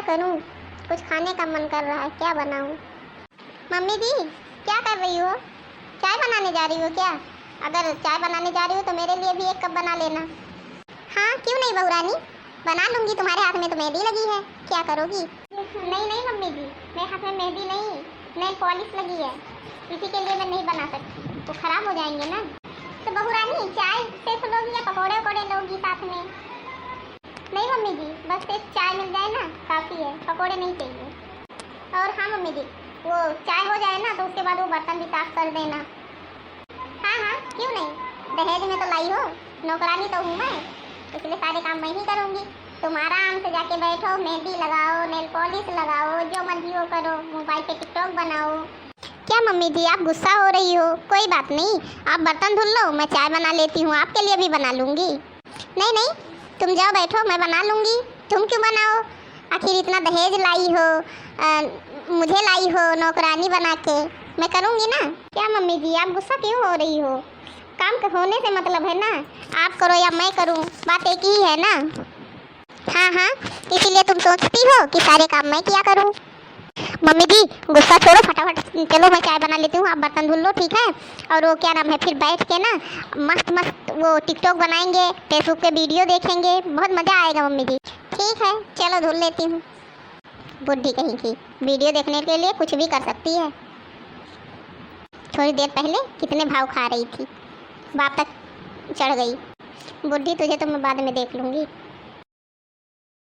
करूं, कुछ खाने का मन कर रहा है, क्या बनाऊं? मम्मी जी क्या कर रही हो? चाय बनाने जा रही हो क्या? अगर चाय बनाने जा रही हो तो मेरे लिए भी एक कप बना लेना। हाँ क्यों नहीं बहू रानी, बना लूंगी। तुम्हारे हाथ में तो मेहंदी लगी है, क्या करोगी? नहीं नहीं मम्मी जी, मेरे हाथ में मेहंदी नहीं, नेल पॉलिश लगी है, इसी के लिए मैं नहीं बना सकती, वो खराब हो जाएंगे ना। तो बहू रानी चाय सिर्फ लोगी या पकौड़े वकौड़े लोगी साथ में? नहीं मम्मी जी, बस सिर्फ चाय मिल जाए ना काफ़ी है, पकौड़े नहीं चाहिए। और हाँ मम्मी जी, वो चाय हो जाए ना तो उसके बाद वो बर्तन भी साफ कर देना। हाँ हाँ क्यों नहीं, दहेज में तो लाई हो, नौकरानी तो हूँ मैं, इसलिए सारे काम मैं ही करूँगी। तुम आराम से जाके बैठो, मेहंदी लगाओ, नेल पॉलिश लगाओ, जो मर्जी हो करो, मोबाइल पे टिकटॉक बनाओ। क्या मम्मी जी आप गुस्सा हो रही हो? कोई बात नहीं, आप बर्तन धुल लो, मैं चाय बना लेती हूँ, आपके लिए भी बना लूँगी। नहीं नहीं तुम जाओ बैठो, मैं बना लूँगी। तुम क्यों बनाओ, आखिर इतना दहेज लाई हो, मुझे लाई हो नौकरानी बना के, मैं करूँगी ना। क्या मम्मी जी आप गुस्सा क्यों हो रही हो? काम के होने से मतलब है ना, आप करो या मैं करूँ, बात एक ही है ना। हाँ हाँ इसीलिए तुम सोचती हो कि सारे काम मैं किया करूँ। मम्मी जी गुस्सा छोड़ो, फटाफट चलो मैं चाय बना लेती हूँ, आप बर्तन धुल लो ठीक है। और वो क्या नाम है, फिर बैठ के ना मस्त मस्त वो टिकटॉक बनाएंगे, फेसबुक पे वीडियो देखेंगे, बहुत मज़ा आएगा मम्मी जी। ठीक है चलो धुल लेती हूँ। बुढ़ी कहीं की, वीडियो देखने के लिए कुछ भी कर सकती है। थोड़ी देर पहले कितने भाव खा रही थी, बाप तक चढ़ गई। बुढ़ी तुझे तो मैं बाद में देख लूँगी।